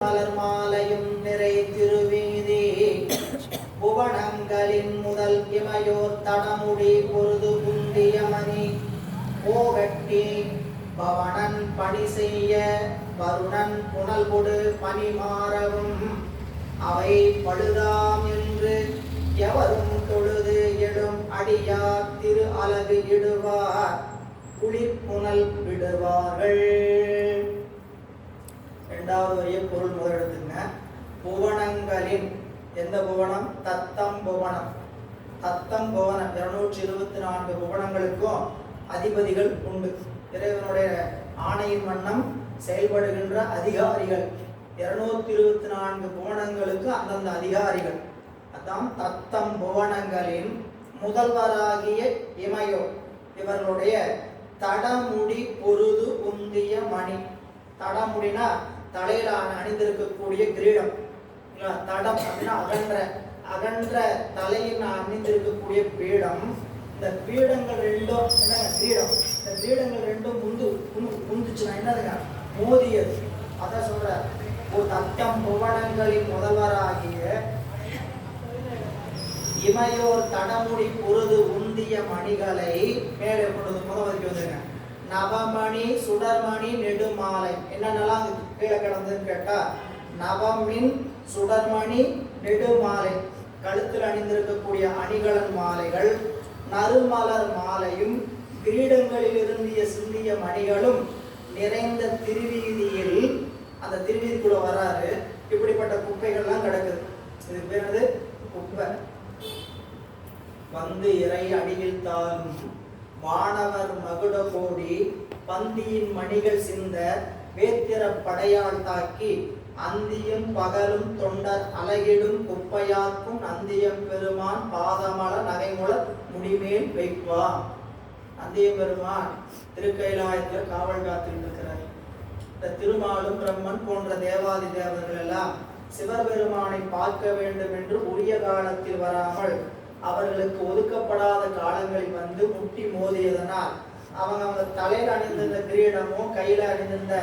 மலர் மாலையும் நிறை திருவீதி புவனங்களின் முதல் இமையோர் தடமுடி பொருது குந்திய மணி போகட்டி பவனன் பணி செய்ய வருணன் புனல் கொடு பனி மாறவும் அவை பழுதாம் என்று எவரும் தொழுது எழும் அடியார் திரு அலகு இடுவார் குளிர்புனல் விடுவார்கள். இரண்டாவது வரிய பொருள் முதல் எடுத்துங்க. புவனங்களின், எந்த புவனம்? தத்தம் புவனம். தத்தம் புவனம் 224 புவனங்களுக்கும் அதிபதிகள் உண்டு. இறைவனுடைய ஆணையின் வண்ணம் செயல்படுகின்ற அதிகாரிகள் 224 புவனங்களுக்கு அந்தந்த அதிகாரிகள். அதான் தத்தம் புவனங்களின் முதல்வராகிய இமையோ இவர்களுடைய தடமுடி பொருது உந்திய மணி. தடமுடினா தலையில அணிந்திருக்கக்கூடிய கிரீடம். தடம் அப்படின்னா அகன்ற தலையில் அணிந்திருக்கக்கூடிய பீடம். இந்த பீடங்கள் ரெண்டும் என்னங்க? கிரீடம். இந்த கிரீடங்கள் ரெண்டும் முந்துச்சுன்னா என்னதுங்க? மோதியது. அதான் சொல்ற, ஒரு தத்தம் புவனங்களின் முதல்வராகிய இமையோர் தடமுடி பொருது உந்திய மணிகளை மேலே கொண்டு முதல்வருக்கு வந்துருங்க. நவமணி சுடர்மணி நெடுமாலை. என்னென்னலாம் கீழே கிடந்ததுன்னு கேட்டா, நவமின் சுடர்மணி நெடுமாலை, கழுத்தில் அணிந்திருக்கக்கூடிய அணிகலன் மாலைகள், நறுமலர் மாலையும் கிரீடங்களில் இருந்திய சிந்திய மணிகளும் நிறைந்த திருவீதியில். அந்த திருவீதிக்குள்ள வராரு. இப்படிப்பட்ட குப்பைகள்லாம் கிடக்குது. இது பேர் என்னது? குப்பை. வந்து இறை அடியில் தாழும் வானவர் மகுட கோடி பந்தியின் மணிகள் சிந்த வேத்திர படையால் தாக்கி அந்தியும் பகலும் தொண்டர் அலகிடும் குப்பையாக்கும் நந்தியம் பெருமான் பாதமல நகைமுல முடிமேல் வைப்பா. நந்தியம் பெருமான் திருக்கைலாயத்துல காவல் காத்துட்டு இருக்கிறார். இந்த திருமாலும் பிரம்மன் போன்ற தேவாதி தேவர்கள் எல்லாம் சிவபெருமானை பார்க்க வேண்டும் என்று உரிய காலத்தில் வராமல் அவர்களுக்கு ஒதுக்கப்படாத காலங்களில் வந்து முட்டி மோதியதனால் அவங்க தலையில் அணிந்திருந்த கிரீடமும் கையில அணிந்திருந்த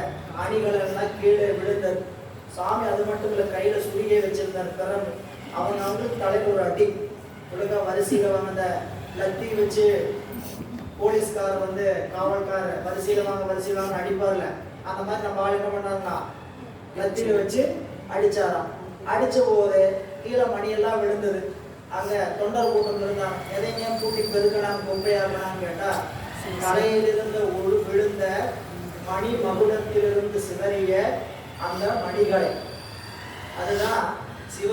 அணிகள் எல்லாம் கீழே விழுந்தது. சாமி அது மட்டும் இல்லை, கையில சுருகிய வச்சிருந்தார் பிறகு. அவங்க தலையில் ஒரு அடி ஒழுங்கா வரிசையில வந்த லத்தி வச்சு போலீஸ்காரர் காவல்காரர் வரிசையில வாங்க அடிப்பார்ல, அந்த மாதிரி நம்ம ஆள் என்ன பண்ணாருன்னா லத்தியில வச்சு அடிச்சாராம். அடிச்ச போது கீழே மணியெல்லாம் விழுந்தது. அங்க தொண்டர் கூட்டம் இருந்தாங்க. எதையுமே கூட்டி பெருக்கலாம் குப்பையாகலாம் கேட்டா, கரையிலிருந்து விழுந்த மணி மகுடத்திலிருந்து சிதறிய அந்த மணிகளை, அதுதான் சிவ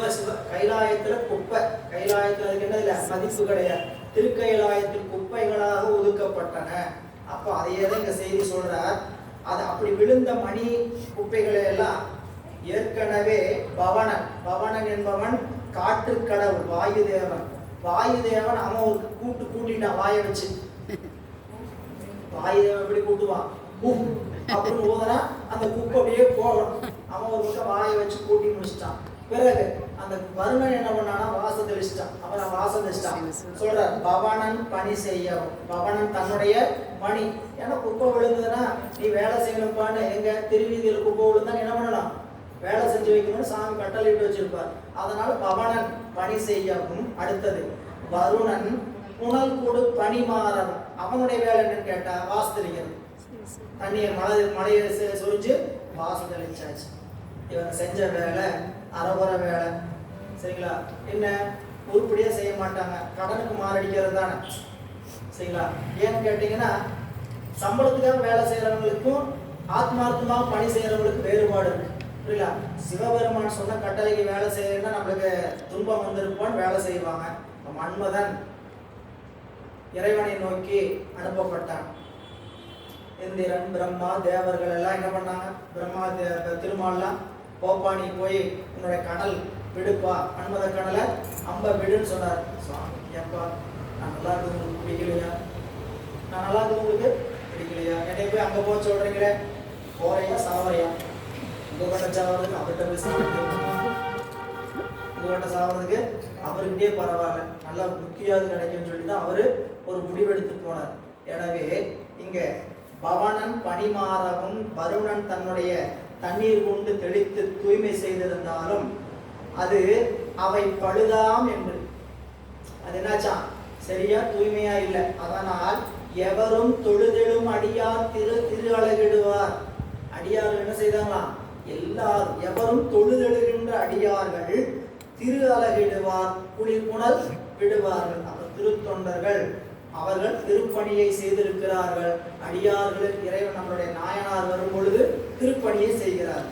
கைலாயத்துல குப்பை. கைலாயத்துல அதுக்கு என்ன இல்லை, மதிப்பு கிடையாது. திருக்கைலாயத்தில் குப்பைகளாக ஒதுக்கப்பட்டன. அப்போ அதையே தான் இங்க செய்தி சொல்றார். அது அப்படி விழுந்த மணி குப்பைகளை எல்லாம் ஏற்கனவே பவனன் என்பவன் காற்று கடவுள் வாயுதேவன் அவன் ஒரு கூட்டிட்டான் வாயை வச்சு. வாயுதேவன் எப்படி கூட்டுவான்? அப்படின்னு போதனா அந்த குப்பை அப்படியே போகணும். அவன் ஒரு பக்கம் வாயை வச்சு கூட்டி முடிச்சிட்டான். பிறகு அந்த வருணன் என்ன பண்ணானா வாசம் தெளிச்சிட்டான். சொல்றார், பவனன் பணி செய்யவும். பவனன் தன்னுடைய பணி. ஏன்னா குப்பை விழுந்ததுன்னா நீ வேலை செய்யணும்பான்னு எங்க திருவீதியில் குப்பை விழுந்தா என்ன பண்ணலாம்? வேலை செஞ்சு வைக்கணும்னு சாமி கட்டளையிட்டு வச்சிருப்பார். அதனால பவனன் பணி செய்யவும். அடுத்தது வருணன் புனல் கொடு பனி மாறவும். அவனுடைய வேலை என்னன்னு கேட்டா வாசத்தளிக்கிறது. தண்ணியை மழையை சொரிஞ்சு வாசத்தளிச்சாச்சு. இவங்க செஞ்ச வேலை அறகுற வேலை. சரிங்களா? என்ன உருப்படியா செய்ய மாட்டாங்க, கடனுக்கு மாரடிக்கிறது தானே. சரிங்களா? ஏன்னு கேட்டீங்கன்னா, சம்பளத்துக்காக வேலை செய்யறவங்களுக்கும் ஆத்மார்த்தமாக பணி செய்யறவங்களுக்கு வேறுபாடு இருக்கு. புரியல? சிவபெருமான் சொன்ன கட்டளைக்கு வேலை செய்யணும்னா நம்மளுக்கு துன்பம் வந்திருப்பான்னு வேலை செய்வாங்க. மன்மதன் இறைவனை நோக்கி அனுப்பப்பட்டான். இந்திரன் பிரம்மா தேவர்கள் எல்லாம் என்ன பண்ணாங்க? பிரம்மா திருமாலாம் போப்பாணி போய் உன்னுடைய கடல் விடுப்பா, மன்மத கடலை அம்ப விடுன்னு சொன்னார். சுவாமி, ஏப்பா நான் நல்லா இருக்கு உங்களுக்கு பிடிக்கலையா? நான் நல்லா இருக்கு உங்களுக்கு பிடிக்கலையா? என்னை போய் அங்கே போக சொல்றீங்களே, போறையா சாவறையா? உங்ககிட்ட சாவறதுக்கு அவர்கிட்ட போய் உங்ககிட்ட சாவறதுக்கு அவர்கிட்டே பரவாயில்ல, நல்லா புத்தியாவது கிடைக்கும்னு சொல்லி தான் அவரு ஒரு முடிவெடுத்து போனார். எனவே இங்க பவனன் பணிமாறவும் வருணன் தன்னுடைய தண்ணீர் கொண்டு தெளித்து தூய்மை செய்திருந்தாலும் அது அவை பழுதாம் என்று. அது என்னாச்சா? சரியா தூய்மையா இல்லை. அதனால் எவரும் தொழுதெழும் அடியார் திரு அழகிடுவார். அடியார்கள் என்ன செய்தாங்களாம்? எல்லாரும் எவரும் தொழுதெழுகின்ற அடியார்கள் திரு அழகிடுவார், குளிர்புணல் விடுவார்கள். அப்ப திருத்தொண்டர்கள் அவர்கள் திருப்பணியை செய்திருக்கிறார்கள். அடியார்களுக்கு இறைவன் நம்மளுடைய நாயனார் வரும் பொழுது திருப்பணியை செய்கிறார்.